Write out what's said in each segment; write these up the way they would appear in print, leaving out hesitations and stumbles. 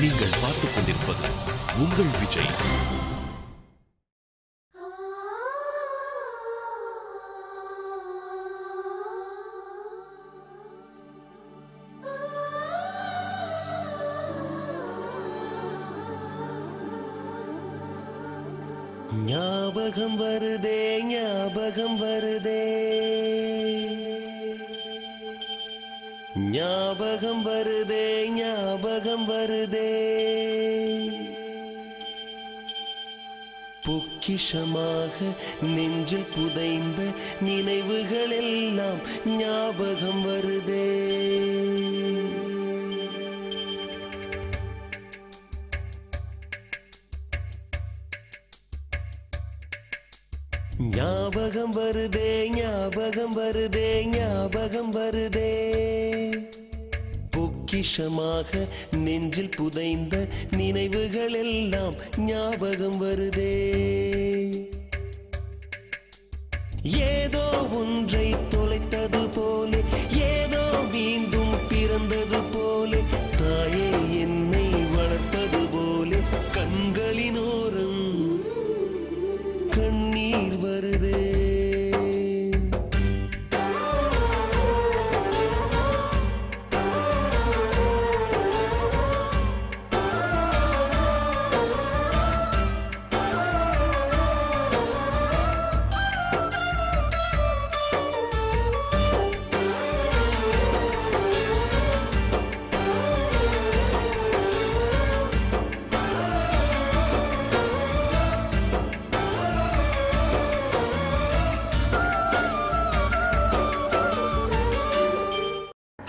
நீங்கள் பார்த்துக் கொண்டிருப்பது உங்கள் விஜய். ஞாபகம் வருதே ஞாபகம் வருதே ஞாபகம் வருதே ஞாபகம் வருதே பொக்கிஷமாக நெஞ்சில் புதைந்த நினைவுகள் எல்லாம் ஞாபகம் வருதே. ஞாபகம் வருதே ஞாபகம் வருதே ஞாபகம் வருதே பொக்கிஷமாக நெஞ்சில் புதைந்த நினைவுகள் எல்லாம் ஞாபகம் வருதே. ஏதோ ஒன்றை தொலைத்தது போலே ஏதோ மீண்டும் பிறந்தது போலே தாயே என்னை வளர்ப்பது போலே கண்களினோரம் கண்ணீர் வருதே.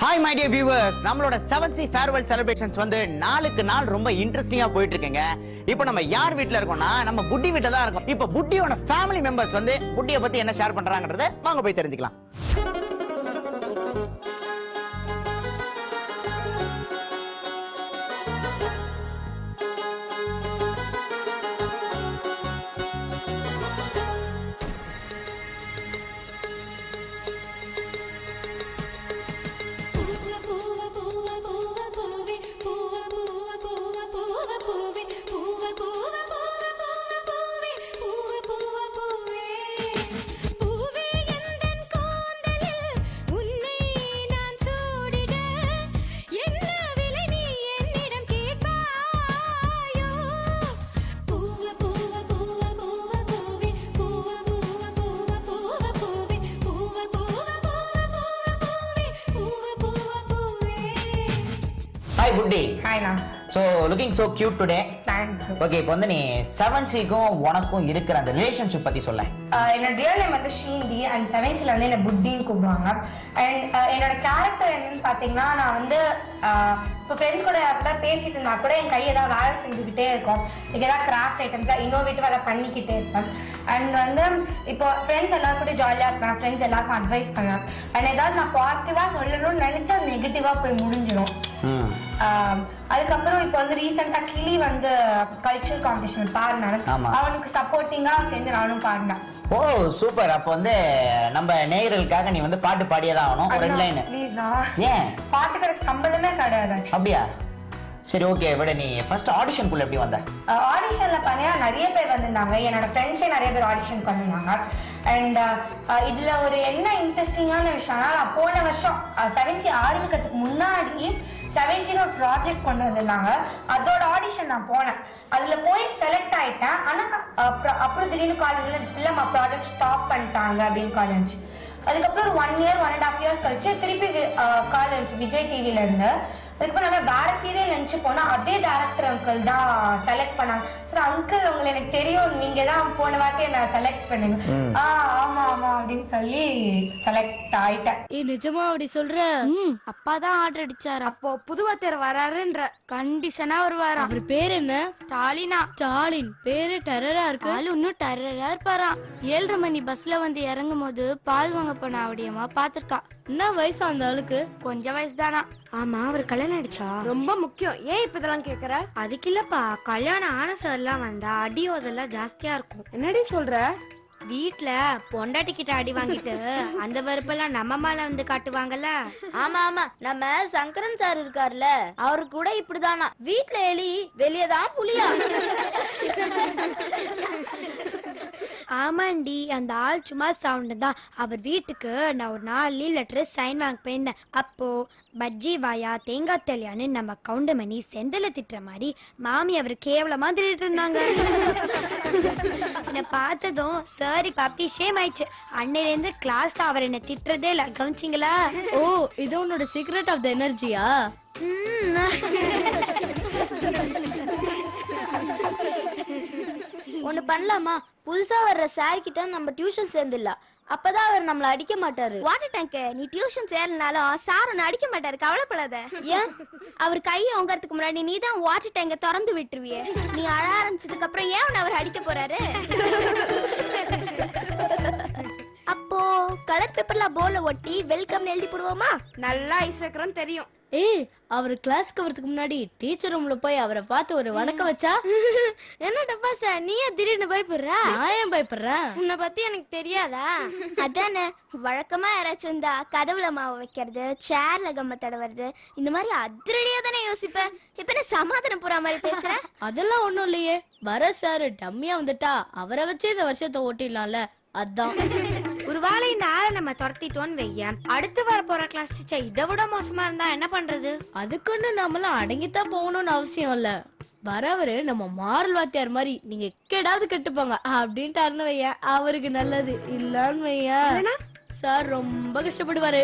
Hi my dear viewers, நம்மளோட 7C farewell celebrations வந்து நாளுக்கு நாள் ரொம்ப இன்ட்ரெஸ்டிங்கா போயிட்டு இருக்குங்க. இப்போ நம்ம யார் வீட்ல இருக்கோம்னா நம்ம புட்டி வீட்ல தான் இருக்கோம். இப்போ புட்டியோட ஃபேமிலி மெம்பர்ஸ் வந்து புட்டியை பத்தி என்ன ஷேர் பண்றாங்கன்றதை வாங்க போய் தெரிஞ்சுக்கலாம். Hi Buddy. Hi Nam. So looking so cute today. Thank you. Okay, இப்போ வந்து நீ 7Cக்கும் உனக்கும் இருக்கிற அந்த ரிலேஷன்ஷிப் பத்தி சொல்ல. என்னோட ரியல் நேம் வந்து ஷீந்தி அண்ட் 7Cல வந்து என்ன புட்டின்னு கூப்பிடுவாங்க. அண்ட் என்னோட கேரக்டர் என்னன்னு பார்த்தீங்கன்னா நான் வந்து இப்போ ஃப்ரெண்ட்ஸ் கூட யார்கிட்ட பேசிட்டு இருந்தா கூட என் கை ஏதாவது வேலை செஞ்சுக்கிட்டே இருக்கும். ஏதாவது கிராஃப்ட் ஐட்டம்ஸ் இன்னோவேட்டிவ் அதை பண்ணிக்கிட்டே இருப்பேன். அண்ட் வந்து இப்போ ஃப்ரெண்ட்ஸ் எல்லாரும் கூட ஜாலியாக இருப்பேன். ஃப்ரெண்ட்ஸ் எல்லாருக்கும் அட்வைஸ் பண்ணுவேன். அண்ட் ஏதாவது நான் பாசிட்டிவாக சொல்லணும்னு நினச்சா நெகட்டிவாக போய் முடிஞ்சிடும். அதுக்கப்புறம் இப்போ வந்து ரீசெண்டா கிளி வந்து கல்ச்சரல் காம்படிஷன் பாடினாலும் அவனுக்கு சப்போர்ட்டிங்கா சேர்ந்து நானும் பாடினேன். ஓ சூப்பர். அப்போ வந்து நம்ம நேயர்களுக்காக நீ வந்து பாட்டு பாடியதான் ஆகணும். ஒரு ரெண்டு லைன் ப்ளீஸ். ஏன் பாட்டுக்கு எனக்கு சம்பந்தமே கிடையாது. அப்படியா? சரி ஓகே விட. நீ ஃபர்ஸ்ட் ஆடிஷனுக்குள்ள எப்படி வந்த? ஆடிஷன்ல பார்த்தீங்கன்னா நிறைய பேர் வந்திருந்தாங்க. என்னோட ஃப்ரெண்ட்ஸே நிறைய பேர் ஆடிஷன் பண்ணிருந்தாங்க. அண்ட் இதுல ஒரு என்ன இன்ட்ரெஸ்டிங்கான விஷயம்னா நான் போன வருஷம் 7C ஆரம்பிக்கிறதுக்கு முன்னாடி 7Cன்னு ஒரு ப்ராஜெக்ட் கொண்டு வந்திருந்தாங்க. அதோட ஆடிஷன் நான் போனேன். அதுல போய் செலக்ட் ஆயிட்டேன். ஆனா அப்புறம் திடீர்னு காலேஜ்ல இல்லம்மா ப்ராஜெக்ட் ஸ்டாப் பண்ணிட்டாங்க அப்படின்னு காலேஜ். அதுக்கப்புறம் ஒரு 1 year 1.5 years கழிச்சு திருப்பி காலேஜ் விஜய் டிவில இருந்து அதுக்கப்புறம் நம்ம வேற சீரியல் நினைச்சு போனா அதே டைரக்டர் அங்கிள் தான் செலக்ட் பண்ணாங்க. சார் அங்கிள் உங்களை எனக்கு தெரியும், நீங்க தான் போன வாட்டி என்ன செலக்ட் பண்ணுங்க. ஆமா ஆமா அப்படின்னு சொல்லி செலக்ட் ஆயிட்டேன். நிஜமா அப்படி சொல்ற? அப்பா தான் ஆர்டர் அடிச்சாரு. அப்போ புதுவாத்தியார் வராருன்ற கண்டிஷனா வருவாரு. அவர் பேர் என்ன? ஸ்டாலினா. ஸ்டாலின் பேரு டெரரா இருக்கு. ஆளு இன்னும் டெரரா இருப்பாராம். 7:30 மணி பஸ்ல வந்து இறங்கும் போது பால் வாங்க போன அவடியம்மா பாத்துருக்கா. என்ன வயசு அந்த ஆளுக்கு? கொஞ்சம் வயசு தானா. ஆமா, அவர் கல்யாணம் ஆயிடுச்சா? ரொம்ப முக்கியம். ஏன் இப்ப இதெல்லாம் கேக்குற? அதுக்கு இல்லப்பா, கல்யாணம் ஆன சார்லாம் வந்தா அடியோ அதெல்லாம் ஜாஸ்தியா இருக்கும். என்னடி சொல்ற? வீட்ல பொண்டாட்டி கிட்ட அடி வாங்கிட்டு அந்த வெறுப்பெல்லாம் நம்ம மேல வந்து காட்டுவாங்கல்ல. ஆமா ஆமா, நம்ம சங்கரன் சார் இருக்காருல்ல, அவரு கூட இப்படிதானா, வீட்ல எலி வெளியதான் புலியா. ஆமாண்டி, அந்த ஆள் சும்மா சவுண்டு தான். அவர் வீட்டுக்கு நான் ஒரு 4 லீவ் லெட்டர் சைன் வாங்க போயிருந்தேன். அப்போ பஜ்ஜி வாயா தேங்காய் தெளியான்னு நம்ம கவுண்டமணி செந்தில திட்டுற மாதிரி மாமி அவர் கேவலமா திட்டு இருந்தாங்க. என்னை பார்த்ததும் சாரி பாப்பி ஷேம் ஆயிடுச்சு. அன்னையிலேருந்து கிளாஸ்ல அவர் என்ன திட்டுறதே இல்லை, கவனிச்சிங்களா? ஓ, இது உன்னோட சீக்ரெட் ஆஃப் த எனர்ஜியா? ஒண்ணு பண்ணலாமா, புதுசா வர்ற சார் கிட்ட நம்ம டியூஷன் சேர்ந்துடலாம். அப்பதான் அவர் நம்மள அடிக்க மாட்டாரு. வாட்டர் டேங்க், நீ டியூஷன் சேரலனாலும் சார் உன்னை அடிக்க மாட்டாரு, கவலைப்படாத. ஏன்? அவர் கையை ஓங்கறதுக்கு முன்னாடி நீ தான் வாட்டர் டேங்க திறந்து விட்டுருவியே. நீ அழ ஆரம்பிச்சதுக்கு அப்புறம் ஏன் உன்னை அவர் அடிக்க போறாரு? அப்போ கலர் பேப்பர்ல போர்ல ஒட்டி வெல்கம் எழுதி போடுவோமா? நல்லா ஐஸ் வைக்கிறோம் தெரியும். ஏய், அவர் கிளாஸ்க்கு வரதுக்கு முன்னாடி டீச்சர் ரூம்ல போய் அவரை பார்த்து ஒரு வணக்கம் வச்சா? என்ன டப்பா சார், நீ ஏன் திடீர்னு பயப்படுற? நான் ஏன் பயப்படுறேன்? உன்னை பத்தி எனக்கு தெரியாதா? அதானே, வழக்கமா யாராச்சும் வந்தா கதவுல மாவு வைக்கிறது, சேர்ல கம்ம தடவுறது, இந்த மாதிரி அதிரடியா தானே யோசிப்ப. இப்ப என்ன சமாதானம் போற மாதிரி பேசுற? அதெல்லாம் ஒண்ணும் இல்லையே, வர சார் டம்மியா வந்துட்டா அவரை வச்சு இந்த வருஷத்தை ஓட்டிடலாம்ல, அதான். ஒருவேளை இந்த ஆளை நம்ம துரத்திட்டோன்னு வைய, அடுத்து வர போற கிளாஸ் டீச்சர் இதை விட மோசமா இருந்தா என்ன பண்றது? அதுக்குன்னு நம்மளாம் அடங்கித்தான் போகணும்னு அவசியம் இல்ல. வரவரு நம்ம மாரல் வாத்தியார் மாதிரி நீங்க எக்கேடாவது கெட்டுப்பாங்க அப்படின்ட்டு வைய, அவருக்கு நல்லது. இல்லன்னு வையா சார் ரொம்ப கஷ்டப்படுவாரு.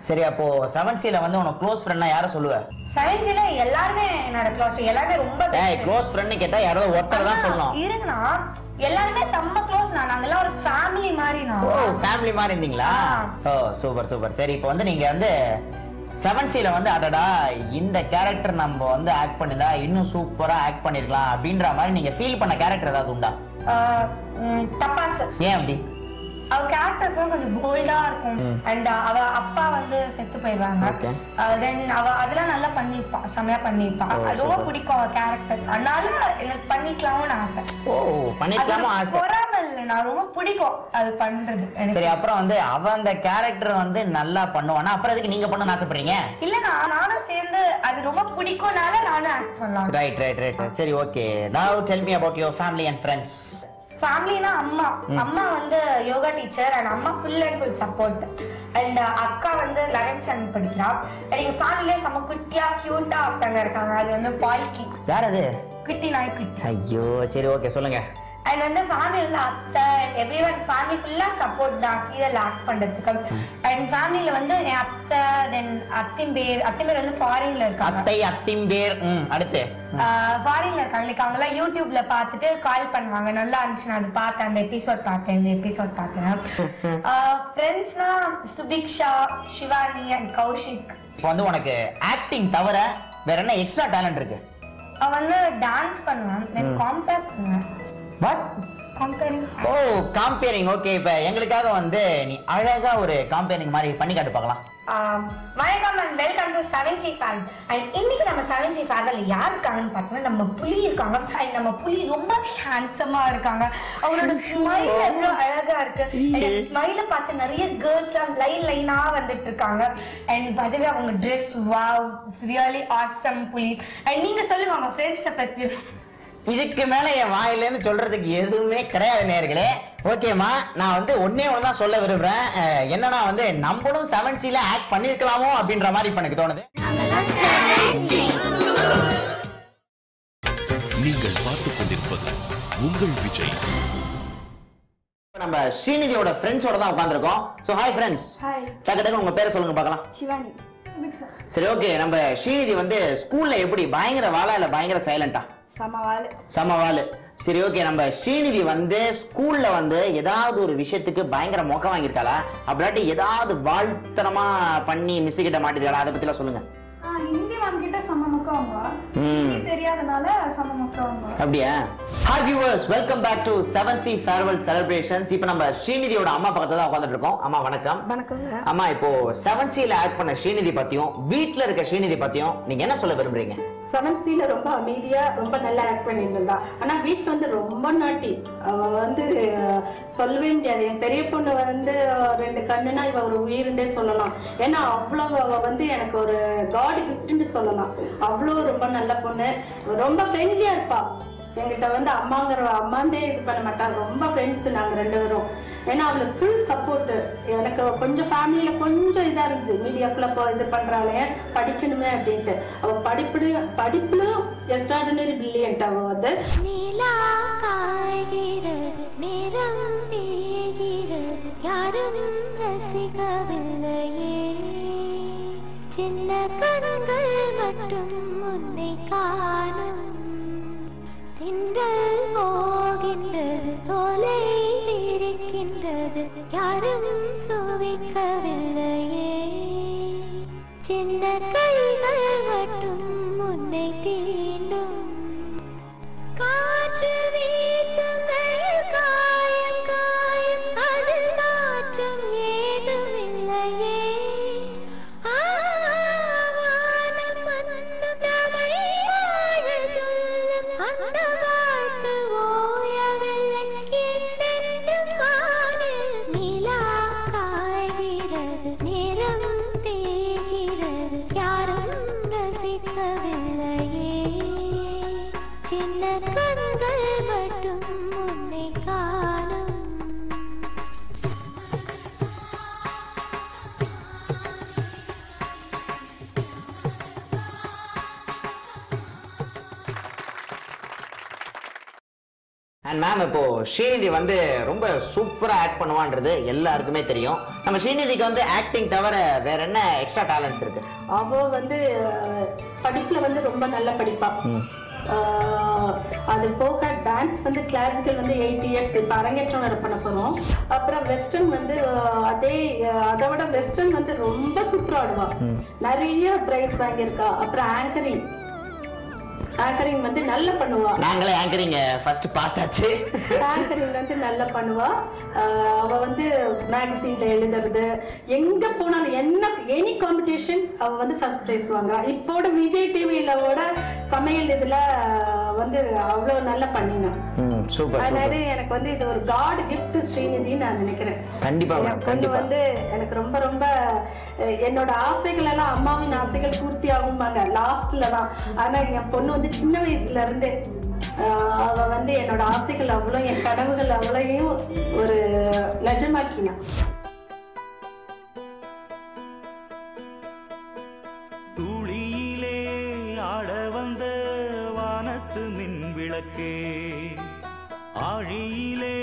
சரி, அப்போ 7Cல வந்து உனக்கு க்ளோஸ் ஃப்ரெண்ட்னா யாரை சொல்லுவ? 7Cல எல்லாருமே என்னோட க்ளோஸ், எல்லாருமே ரொம்ப க்ளோஸ் ஃப்ரெண்ட் கேட்டா யாரோ ஒருத்தர் தான் சொல்லணும். இருங்கண்ணா, எல்லாருமே செம்ம க்ளோஸ். நாங்கெல்லாம் ஒரு ஃபேமிலி மாதிரி. ஓ, ஃபேமிலி மாதிரி இருந்தீங்களா? ஓ, சூப்பர் சூப்பர். சரி, இப்போ வந்து நீங்க வந்து 7Cல வந்து அடடா இந்த கேரக்டர் நம்ம வந்து ஆக்ட் பண்ணிருந்தா இன்னும் சூப்பரா ஆக்ட் பண்ணிருக்கலாம் அப்படின்ற மாதிரி நீங்க ஃபீல் பண்ண கேரக்டர் ஏதாவது உண்டா? தப்பாஸ். ஏன் அப்படி? அவ கேரக்டர் கொஞ்சம் போல்டா இருக்கும். அண்ட் அவ அப்பா வந்து செத்து போயிடுவாங்க. தென் அவ அதெல்லாம் நல்லா பண்ணிருப்பா, செமையா பண்ணிருப்பா. அது ரொம்ப பிடிக்கும் அவ கேரக்டர். அதனால எனக்கு பண்ணிக்கலாம்னு ஆசை. ஓ, பண்ணிக்கலாமா ஆசை? பொறாம இல்ல, நான் ரொம்ப பிடிக்கும் அது பண்றது. சரி, அப்புறம் வந்து அவ அந்த கேரக்டர் வந்து நல்லா பண்ணுவானா, அப்புறம் எதுக்கு நீங்க பண்ணணும்னு ஆசைப்படுறீங்க? இல்ல, நானும் சேர்ந்து அது ரொம்ப பிடிக்கும்னால நானும் ஆக்ட் பண்ணலாம். Right right right. சரி, okay. Now tell me about your family and friends. ஃபேமிலினா அம்மா வந்து யோகா டீச்சர் அண்ட் அம்மா full and full support. And அக்கா வந்து 11th ஸ்டாண்டர்ட் படிக்கிறா. எங்க ஃபேமிலியே செம்ம குட்டியா கியூட்டா ஒருத்தங்க இருக்காங்க, அது வந்து பால்கி. யார் அது? குட்டி நாய் குட்டி. ஐயோ, சரி, ஓகே, சொல்லுங்க. அண்ட் வந்து ஃபேமிலியில அத்தை எவ்ரி ஒன், ஃபேமிலி ஃபுல்லா சப்போர்ட் தான் சீரியல் ஆக்ட் பண்றதுக்கு. அண்ட் ஃபேமிலியில வந்து என் அத்தை, தென் அத்திம்பேர் வந்து ஃபாரின்ல இருக்காங்க. அத்திம்பேர். அடுத்து ஃபாரின்ல இருக்காங்க. லைக் அவங்களாம் யூடியூப்ல பார்த்துட்டு கால் பண்ணுவாங்க. நல்லா இருந்துச்சு, நான் அது பார்த்தேன், அந்த எபிசோட் பார்த்தேன். ஃப்ரெண்ட்ஸ்னா சுபிக்ஷா, சிவானி அண்ட் கௌஷிக். இப்போ வந்து உனக்கு ஆக்டிங் தவிர வேற என்ன எக்ஸ்ட்ரா டேலண்ட் இருக்கு? அவ வந்து டான்ஸ் பண்ணுவான், தென் காம்பேர் பண்ணுவேன். What? Compering. Oh, compering. Okay, இப்போ எங்களுக்காக வந்து நீ அழகா ஒரு காம்பேரிங் மாதிரி பண்ணி காட்டு பார்க்கலாம். வணக்கம் and welcome to 7C fan. And இன்னைக்கு நம்ம 7C ஃபேன்ல யார் இருக்காங்கன்னு பார்த்தோம்னா நம்ம புலி இருக்காங்க. அண்ட் நம்ம புலி ரொம்ப ஹேண்ட்ஸமா இருக்காங்க. அவங்களோட ஸ்மைல் எவ்வளோ அழகா இருக்கு. அண்ட் அந்த ஸ்மைலை பார்த்து நிறைய கேர்ள்ஸ்லாம் லைனா வந்துட்டு இருக்காங்க. அண்ட் பதவி அவங்க dress, wow, it's really awesome புலி. அண்ட் நீங்க சொல்லுங்க உங்க ஃப்ரெண்ட்ஸை பத்தி. இதுக்கு மேல என் வாயிலேருந்து சொல்றதுக்கு எதுவுமே கிடையாது நேயர்களே. ஓகேமா, நான் வந்து ஒன்னே ஒன்று தான் சொல்ல விரும்புறேன். என்னன்னா வந்து நம்மளும் 7Cல ஆக்ட் பண்ணிருக்கலாமோ அப்படின்ற மாதிரி இப்ப எனக்கு தோணுது. நீங்கள் பார்த்துக் கொண்டிருப்பது உங்கள் விஜய். நம்ம ஸ்ரீநிதியோட ஃப்ரெண்ட்ஸோட தான் உட்காந்துருக்கோம். So hi friends. டக்கு உங்க பேரை சொல்லுங்க பார்க்கலாம். சிவானி. சரி, ஓகே. நம்ம ஸ்ரீநிதி வந்து ஸ்கூல்ல எப்படி பயங்கர வாழா இல்ல பயங்கர சைலண்டா? சமவாளு. சரி, ஓகே. நம்ம ஸ்ரீநிதி வந்து ஸ்கூல்ல வந்து ஏதாவது ஒரு விஷயத்துக்கு பயங்கர மொக்க வாங்கியிருக்காளா, அப்படின்னாட்டி ஏதாவது வாழ்த்தனமா பண்ணி மிஸ் கிட்ட மாட்டிருக்காளா, அதை பத்திலாம் சொல்லுங்க. ஹிந்தி மேம் கிட்ட செம்ம மொக்கவங்க. தெரியாதனால செம்ம மொக்கவங்க. அப்படியா? Hi viewers, welcome back to 7C farewell celebrations. இப்போ நம்ம ஸ்ரீநிதியோட அம்மா பக்கத்துல தான் உட்கார்ந்துட்டு இருக்கோம். அம்மா வணக்கம். வணக்கங்க. அம்மா, இப்போ 7Cல ஆக்ட் பண்ண ஸ்ரீநிதி பத்தியும் வீட்ல இருக்க ஸ்ரீநிதி பத்தியும் நீங்க என்ன சொல்ல விரும்புறீங்க? 7Cல ரொம்ப அமைதியா ரொம்ப நல்லா ஆக்ட் பண்ணிருந்தா. ஆனா வீட்ல வந்து ரொம்ப நாட்டி. அவ வந்து சொல்லவே முடியாது. என் பெரிய பொண்ணு வந்து 2 கண்ணுனா இவ ஒரு உயிருன்னே சொல்லலாம். ஏன்னா அவ்வளவு அவ வந்து எனக்கு ஒரு காட் கிஃப்ட்னு சொல்லலாம். அவ்வளவு ரொம்ப நல்ல பொண்ணு, ரொம்ப ஃப்ரெண்ட்லியா இருப்பா. என்கிட்ட வந்து அம்மாண்டே இது பண்ண மாட்டாங்க, ரொம்ப ஃப்ரெண்ட்ஸ் நாங்கள் 2 பேரும். ஏன்னா அவளுக்கு ஃபுல் சப்போர்ட். எனக்கு கொஞ்சம் ஃபேமிலியில கொஞ்சம் இதாக இருக்குது, மீடியாக்குள்ள இது பண்றாளே படிக்கணுமே அப்படின்ட்டு. அவள் படிப்புலையும் எக்ஸ்ட்ராடினரி பிரில்லியன்ட். அவள் வந்து சின்ன கண்கள் மட்டும் உன்னை காணும், திங்கள் போகின்றது தொலை இருக்கின்றது, யாரும் சுவிக்கவில்லையே. சின்ன கைகள் மட்டும் உன்னை தீண்டும், காற்று வீசுங்கள் காயம் காயம், அதில் மாற்றம் ஏதுமில்லையே. அந்த வாழ்த்து ஓயவில்லை என்றென்றும் வானில். நிலா காய்கிறது, நிறம் தேய்கிறது, யாரும் ரசிக்கவில்லையே. சின்ன கண்கள் மட்டும் உன்னை காணும். அண்ட் மேம், இப்போ ஸ்ரீநிதி வந்து ரொம்ப சூப்பரா ஆக்ட் பண்ணுவான்றது எல்லாருக்குமே தெரியும். நம்ம ஸ்ரீநிதிக்கு வந்து ஆக்டிங் தவிர வேற என்ன எக்ஸ்ட்ரா டேலண்ட்ஸ் இருக்கு? அவ வந்து படிப்புல வந்து ரொம்ப நல்லா படிப்பா. அது போக டான்ஸ் வந்து கிளாசிக்கல் வந்து 8 இயர்ஸ் இப்போ அரங்கேற்றம் வேறு பண்ண போகிறோம். அப்புறம் வெஸ்டர்ன் வந்து அதை விட வெஸ்டர்ன் வந்து ரொம்ப சூப்பராக ஆடுவா. நிறைய பிரைஸ் வாங்கியிருக்கா. அப்புறம் ஆங்கரிங் வந்து நல்லா பண்ணுவா. நாங்களே ஆங்கரிங் ஃபர்ஸ்ட் பார்த்தாச்சு. ஆங்கரிங் வந்து நல்லா பண்ணுவா. அவ வந்து மேகசின்ல எழுதுறது, எங்க போனாலும் எனி காம்படிஷன் அவ வந்து ஃபர்ஸ்ட் பிரைஸ் வாங்குறா. இப்போட விஜய் டிவியிலோட சமையல் இதுல வந்து அவ்வளோ நல்லா பண்ணினான். அதனால எனக்கு வந்து இது ஒரு காட் கிஃப்ட் ஸ்ரீநிதின்னு நான் நினைக்கிறேன். கண்டிப்பா பொண்ணு வந்து எனக்கு ரொம்ப ரொம்ப என்னோட ஆசைகள் எல்லாம் அம்மாவின் ஆசைகள் பூர்த்தி ஆகும்பாங்க லாஸ்ட்ல தான். ஆனா என் பொண்ணு வந்து சின்ன வயசுல இருந்து அவ வந்து என்னோட ஆசைகள் அவ்வளோ, என் கனவுகள் அவ்வளோயும் ஒரு நிஜமாக்கினான். துளியிலே ஆட வந்த வானத்து மின் விளக்கே, ஆழியிலே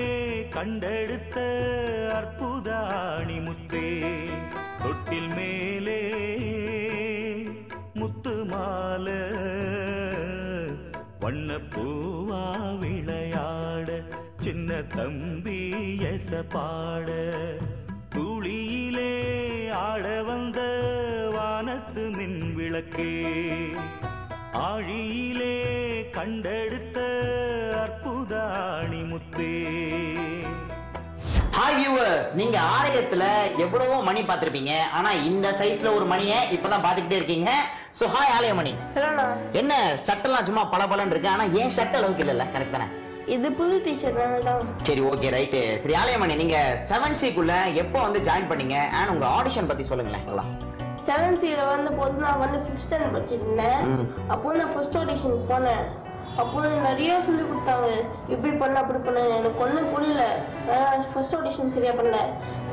கண்டெடுத்த அற்புத அணிமுத்தே, தொட்டில் மேலே முத்து மாலை வண்ணப்பூவா விளையாட, சின்ன தம்பி எச பாட. துளியிலே ஆட வந்த வானத்து மின் விளக்கே, ஆழியிலே கண்டெடுத்த அற்புத அணிமுத்தே. ஹாய் வியூவர்ஸ், நீங்க ஆலயத்துல எவ்வளவோ மணி பார்த்திருப்பீங்க. ஆனா இந்த சைஸ்ல ஒரு மணியை இப்பதான் பாத்துக்கிட்டே இருக்கீங்க. So hi Alayamani. என்ன சட்டெல்லாம் சும்மா பளபளன்னு இருக்கு, ஆனா ஏன் சட்ட அளவுக்கு இல்ல? கரெக்ட் தானே? இது புது டீச்சர் தான். சரி, ஓகே, ரைட். சரி ஆலயமணி, நீங்க 7Cக்குள்ள எப்போ வந்து ஜாயின் பண்ணீங்க? அண்ட் உங்க ஆடிஷன் பத்தி சொல்லுங்களேன். 7Cல வந்து போது நான் வந்து 5th ஸ்டாண்டர்ட் படிச்சிருந்தேன். அப்போ நான் ஃபர்ஸ்ட் ஆடிஷனுக்கு போனேன். அப்போ நிறைய சொல்லி கொடுத்தாங்க, இப்படி பண்ண அப்படி பண்ண. எனக்கு ஒன்றும் புரியல. ஃபர்ஸ்ட் ஆடிஷன் சரியா பண்ணல.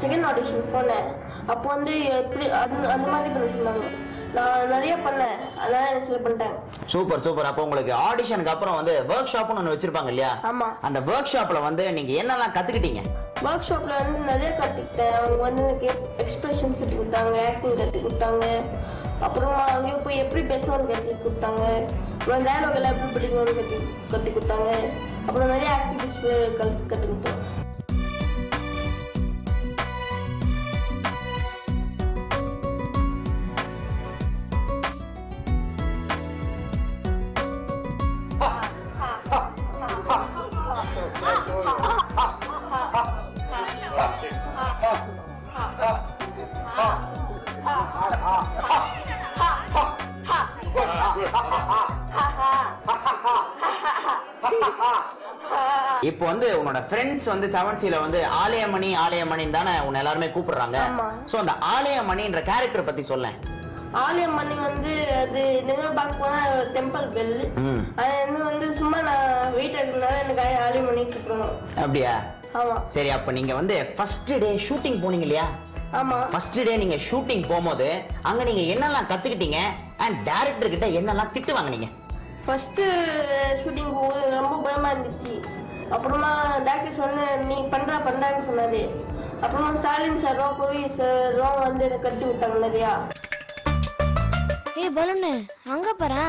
செகண்ட் ஆடிஷன் போனேன். அப்போ வந்து எப்படி அந்த மாதிரி பண்ண சொன்னாங்க. நான் நிறைய பண்ணேன், அதனால எனக்கு செலக்ட் பண்ணிட்டாங்க. Super super. அப்போ உங்களுக்கு ஆடிஷனுக்கு அப்புறம் வந்து ஒர்க் ஷாப்னு ஒன்று வச்சிருப்பாங்க இல்லையா? ஆமா. அந்த ஒர்க் ஷாப்ல வந்து நீங்க என்னெல்லாம் கத்துக்கிட்டீங்க? ஒர்க் ஷாப்ல வந்து நிறைய கற்றுக்கிட்டேன். அவங்க வந்து எக்ஸ்பிரஷன்ஸ் கற்றுக் கொடுத்தாங்க, ஆக்டிங் கற்றுக் கொடுத்தாங்க. அப்புறமா அங்கேயே போய் எப்படி பேசணும்னு கற்றுக் கொடுத்தாங்க. அப்புறம் டயலாக் எல்லாம் எப்படி படிக்கணும்னு கற்றுக் கொடுத்தாங்க. அப்புறம் நிறைய ஆக்டிவிட்டிஸ் கற்றுக் கொடுத்தாங்க. இப்போ வந்து உன்னோட ஃப்ரெண்ட்ஸ் வந்து 7Cல வந்து ஆலயமணி தானே உன்னை எல்லாருமே கூப்பிடுறாங்க. சோ அந்த ஆலயமணின்ற கேரக்டர் பத்தி சொல்லேன். ஆலயமணி வந்து அது நினைவு பார்க்க போனா டெம்பிள் பெல். அது வந்து சும்மா நான் வெயிட் எடுக்கிறதுனால எனக்கு ஆலயமணி கூப்பிடுவோம். அப்படியா? ஆமா. சரி, அப்ப நீங்க வந்து ஃபர்ஸ்ட் டே ஷூட்டிங் போனீங்க இல்லையா? ஆமா. ஃபர்ஸ்ட் டே நீங்க ஷூட்டிங் போகும்போது அங்க நீங்க என்னெல்லாம் கத்துக்கிட்டீங்க அண்ட் டைரக்டர் கிட்ட என்னெல்லாம் திட்டு வாங்குனீங்க? ஃபர்ஸ்ட் ஷூட்டிங் போகும்போது ரொம்ப பயமா இருந்துச்சு. அப்புறமா டாக்டர் சொன்ன நீ பண்றான்னு சொன்னாரு. அப்புறமா ஸ்டாலின் சாரும் கோவி சாரும் வந்து எனக்கு கட்டி விட்டாங்க நிறையா. ஏய் பலூனு, அங்க பாரு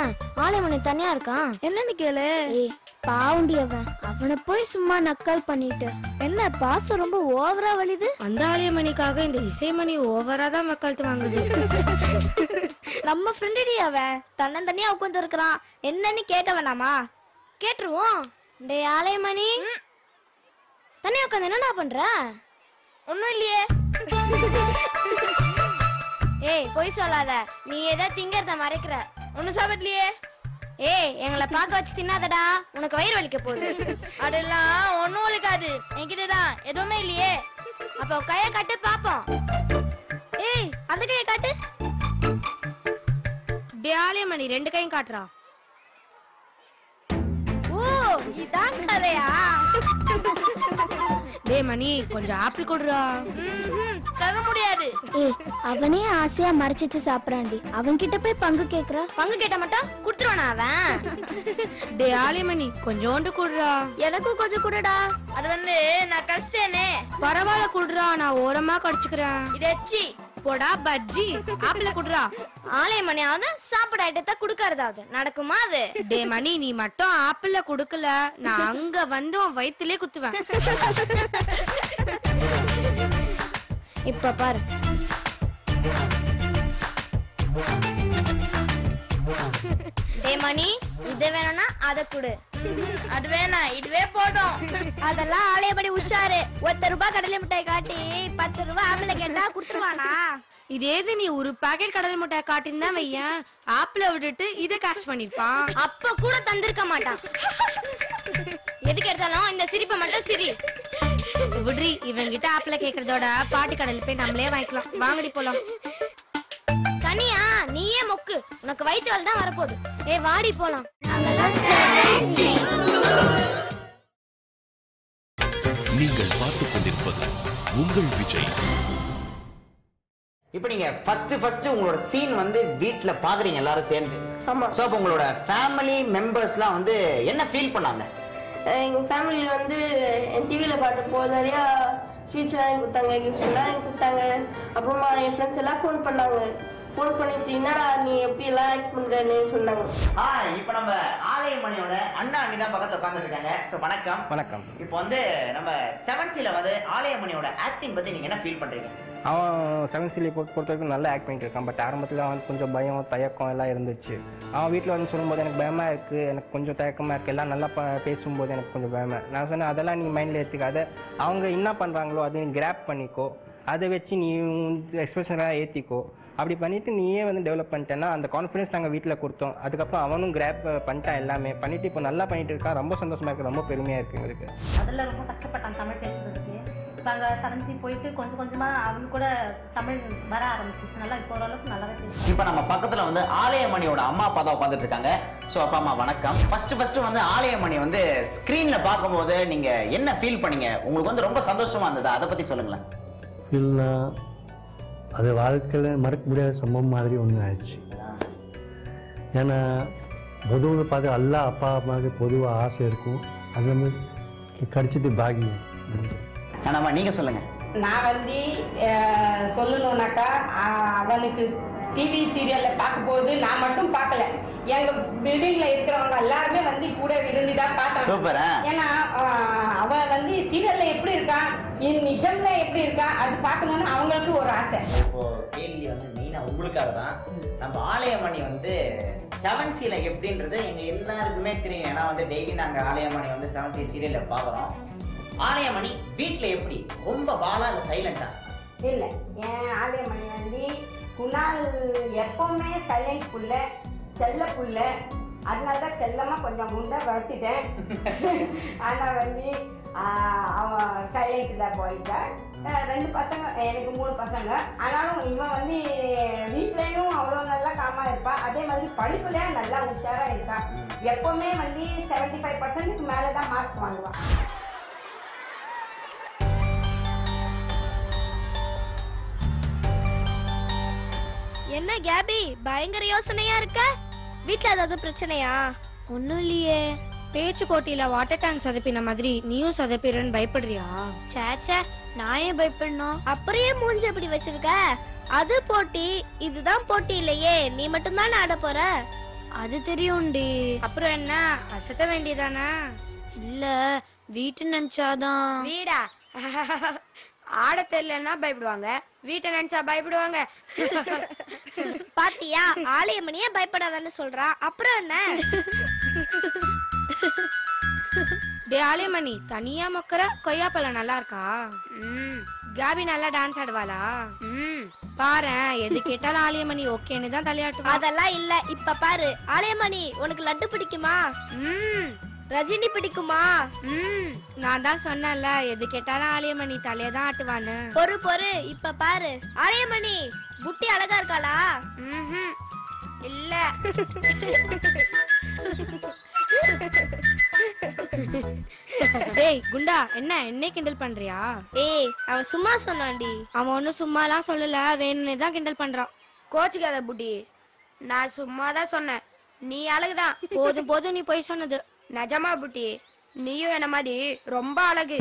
ஆலயமணி தனியா இருக்கான். என்னன்னு கேளு. ஏய் பாவுண்டி அவனை போய் சும்மா நக்கல் பண்ணிட்டு என்ன பாசம் ரொம்ப ஓவரா வலிது. அந்த ஆலயமணிக்காக இந்த இசைமணி ஓவரா தான் மக்கள்கிட்ட வாங்குது. நம்ம ஃப்ரெண்டுடி அவன் தன்னந்தனியா உட்கார்ந்து இருக்கிறான். என்னன்னு கேட்க வேணாமா? கேட்டுருவோம். டேய் ஆலயமணி, தனியா உட்கார்ந்து என்னடா பண்ற? ஒண்ணும் இல்லையே. ஏய் பொய் சொல்லாத, நீ ஏதோ திங்கறத மறைக்கிற. ஒன்னும் சாப்பிடலையே. ஏய் எங்களை பார்க்க வச்சு தின்னாதடா, உனக்கு வயிறு வலிக்க போகுது. அதெல்லாம் ஒன்னும் வலிக்காது, என்கிட்டதான் எதுவுமே இல்லையே. அப்போ கைய காட்டு பாப்போம். ஏய் அந்த கைய காட்டு. ஆலயமணி 2 கையும் காட்டுறா. ஓ இதான் கதையா? டேய் மணி, கொஞ்சம் ஆப்பிள் கொடுறா. தர முடியாது. ஏய் அவனே ஆசையா மறைச்சிட்டு சாப்பிடாண்டி, அவன் கிட்ட போய் பங்கு கேக்குற. பங்கு கேட்ட மட்டும் குடுத்துருவானா அவன்? டேய் ஆலயமணி, கொஞ்சோண்டு கொடுறா. எனக்கும் கொஞ்சம் குடுடா. அது வந்து நான் கடிச்சேனே. பரவாயில்ல குடுறா, நான் ஓரமா கடிச்சுக்கிறேன். இதெச்சி போடா பஜ்ஜி. ஆப்பிள குடுறா. ஆலயமணியாவது சாப்பிட ஐட்டத்தை குடுக்கறதாவது நடக்குமா அது? டே மணி, நீ மட்டும் ஆப்பிள குடுக்கல, நான் அங்க வந்து உன் வயித்திலே குத்துவேன். இப்ப பாரு. டே மணி, இது வேணும்னா அதை குடு. அது வேணாம், இதுவே போடும். அதெல்லாம் ஆலயமணி உஷாரு. 1 ரூபாய் கடலை மிட்டாய் காட்டி 10 ரூபாய் ஆப்பிள கேட்டா குடுத்துருவானா? இதேது நீ ஒரு பாக்கெட் கடலை மிட்டாய் காட்டின்னு தான் வையன், ஆப்பிள விட்டுட்டு இதை கேஷ் பண்ணிருப்பான். அப்ப கூட தந்திருக்க மாட்டான். எதுக்கு எடுத்தாலும் இந்த சிரிப்பை மட்டும் சிரி. விட்ரி, இவங்கிட்ட ஆப்பிள கேக்குறதோட பாட்டி கடையில போய் நம்மளே வாங்கிக்கலாம். வாங்கடி போலாம். தனியா நீயே மொக்கு, உனக்கு வயிற்று வலி தான் வரப்போகுது. ஏ வாடி போலாம். நீங்கள் பார்த்துக் கொண்டிருப்பது உங்கள் விஜய். இப்போ நீங்க ஃபர்ஸ்ட் உங்களோட சீன் வந்து வீட்ல பாக்குறீங்க எல்லாரும் சேர்ந்து. ஆமா. சோ அப்ப உங்களோட ஃபேமிலி மெம்பர்ஸ்லாம் வந்து என்ன ஃபீல் பண்ணாங்க? எங்க ஃபேமிலியில வந்து என் டிவியில பார்த்தப்போ நிறையா ஸ்வீட்ஸ் வாங்கி கொடுத்தாங்க, கிஃப்ட்ஸ் எல்லாம் வாங்கி கொடுத்தாங்க. அப்புறமா என் ஃப்ரெண்ட்ஸ் எல்லாம் ஃபோன் பண்ணாங்க. ஃபோன் பண்ணிட்டு என்னடா நீ எப்படி எல்லாம் ஆக்ட் பண்றேன்னு சொன்னாங்க. இப்போ நம்ம ஆலயமணியோட அண்ணா அண்ணி தான் பக்கத்துல உட்கார்ந்து இருக்காங்க. ஸோ வணக்கம். வணக்கம். இப்போ வந்து நம்ம 7Cல வந்து ஆலயமணியோட ஆக்டிங் பத்தி நீங்க என்ன ஃபீல் பண்றீங்க? அவன் 7Cல பொறுத்த வரைக்கும் நல்லா ஆக்ட் பண்ணிட்டு இருக்கான். பட் ஆரம்பத்தில் அவன் கொஞ்சம் பயம் தயக்கம் எல்லாம் இருந்துச்சு. அவன் வீட்டில் வந்து சொல்லும்போது எனக்கு பயமா இருக்கு, எனக்கு கொஞ்சம் தயக்கமா இருக்கு, எல்லாம் நல்லா பேசும்போது எனக்கு கொஞ்சம் பயமா. நான் சொன்னேன் அதெல்லாம் நீ மைண்ட்ல ஏற்றிக்காத, அவங்க என்ன பண்றாங்களோ அதை நீ கிராப் பண்ணிக்கோ, அதை வச்சு நீ எக்ஸ்பிரஷனாக ஏற்றிக்கோ. அப்படி பண்ணிட்டு நீயே வந்து டெவலப் பண்ணிட்டேன்னா அந்த கான்ஃபிடன்ஸ் நாங்கள் வீட்டில் கொடுத்தோம். அதுக்கப்புறம் அவனும் கிராப் பண்ணிட்டான், எல்லாமே பண்ணிட்டு இப்போ நல்லா பண்ணிட்டு இருக்கான். ரொம்ப சந்தோஷமா இருக்கு, ரொம்ப பெருமையா இருக்கு எங்களுக்கு. அதில் ரொம்ப கஷ்டப்பட்டான் தமிழ் பேசுறதுக்கு. இப்போ அங்கே 7C போயிட்டு கொஞ்சம் கொஞ்சமாக அவனு கூட தமிழ் வர ஆரம்பிச்சிச்சு. நல்லா இப்போ ஓரளவுக்கு நல்லாவே பேசும். இப்போ நம்ம பக்கத்துல வந்து ஆலயமணியோட அம்மா அப்பா தான் உட்காந்துட்டு இருக்காங்க. ஸோ அப்பா அம்மா வணக்கம். ஃபர்ஸ்ட் வந்து ஆலயமணி வந்து ஸ்க்ரீன்ல பார்க்கும்போது நீங்க என்ன ஃபீல் பண்ணீங்க? உங்களுக்கு வந்து ரொம்ப சந்தோஷமா இருந்ததா? அதை பத்தி சொல்லுங்களேன். ஃபீல்னா அது வாழ்க்கையில் மறக்க முடியாத சம்பவம் மாதிரி ஒன்று ஆயிடுச்சு. ஏன்னா பொதுவாக பார்த்து எல்லா அப்பா அம்மாவுக்கு பொதுவாக ஆசை இருக்கும், அது மாதிரி கிடைச்சது பாகியம். ஆனாமா நீங்க சொல்லுங்க. நான் வந்து சொல்லணும்னாக்கா அவனுக்கு டிவி சீரியலில் பார்க்கும்போது நான் மட்டும் பார்க்கல, எங்கள் பில்டிங்கில் இருக்கிறவங்க எல்லாருமே வந்து கூட இருந்து தான் பார்த்தாங்க. ஏன்னா அவன் வந்து சீரியலில் எப்படி இருக்கான், நிஜம்ல எப்படி இருக்கான் அது பார்க்கணுன்னு அவங்களுக்கு ஒரு ஆசை. இப்போ கேள்வி வந்து மெயினாக உங்களுக்காக தான். நம்ம ஆலயமணி வந்து 7Cல எப்படின்றது எங்கள் எல்லாருக்குமே தெரியும். ஏன்னா வந்து டெய்லி நாங்கள் ஆலயமணி வந்து 7C சீரியலில் பார்க்குறோம். ஆலயமணி வீட்டில் எப்படி, ரொம்ப வாலா இல்லை சைலண்டா? இல்லை, என் ஆலயமணி வந்து குணால் எப்பவுமே சைலண்ட் புள்ள, செல்ல புள்ள, அதனாலதான் செல்லமா கொஞ்சம் குண்டா வளர்த்திட்டேன். ஆனா வந்து அவன் சைலண்ட் தான் பாய் தான். 2 பசங்க, எனக்கு 3 பசங்க. ஆனாலும் இவன் வந்து வீட்லயும் அவ்வளோ நல்லா காமா இருப்பான். அதே மாதிரி படிப்புல நல்லா உஷாரா இருக்கான். எப்பவுமே வந்து 75% மேலதான் மார்க் வாங்குவான். என்ன கேபி பயங்கர யோசனையா இருக்க? வீட்ல ஏதாவது பிரச்சனையா? ஒன்றும் இல்லையே. பேச்சு போட்டியில வாட்டர் டேங்க் சொதப்பின மாதிரி நீயும் சொதப்பிடுன்னு பயப்படுறியா? சேச்சே, நான் ஏன் பயப்படணும்? அப்படியே மூஞ்சி எப்படி வச்சிருக்க? அது போட்டி, இதுதான் போட்டி இல்லையே. நீ மட்டும் தான் ஆட போற. அது தெரியும்டி. அப்புறம் என்ன, அசத்த வேண்டியதானே? இல்ல, வீட்டு நினைச்சாதான். வீடா? ஆட தெரியலன்னா பயப்படுவாங்க, வீட்டை நினைச்சா பயப்படுவாங்க. பாத்தியா, ஆலயமணியே பயப்படாதான்னு சொல்றான். அப்புறம் என்ன? டே ஆலயமணி, தனியா மொக்கற கொய்யாப்பழம் நல்லா இருக்கா? காபி நல்லா டான்ஸ் ஆடுவாளா? பாரு, எது கேட்டாலும் ஆலயமணி ஓகேன்னு தான் தலையாட்டுவா. அதெல்லாம் இல்ல. இப்ப பாரு, ஆலயமணி உனக்கு லட்டு பிடிக்குமா? ரஜினி பிடிக்குமா? நான் தான் சொன்னேன்ல, எது கேட்டாலும் ஆலயமணி தலையதான் ஆட்டுவான்னு. பொறு, இப்ப பாரு. ஆலயமணி புட்டி அழகா இருக்காளா? இல்ல. டேய் குண்டா, என்ன என்னை கிண்டல் பண்றியா? ஏய், அவன் சும்மா சொன்னான்டி. அவன் ஒன்னும் சும்மாலாம் சொல்லல, வேணும்னே தான் கிண்டல் பண்றான். கோச்சுக்காத புட்டி, நான் சும்மா தான் சொன்னேன். நீ அழகுதான். போதும் நீ போய் சொன்னது. நிஜமா புட்டி, நீயும் என்ன மாதிரி ரொம்ப அழகு.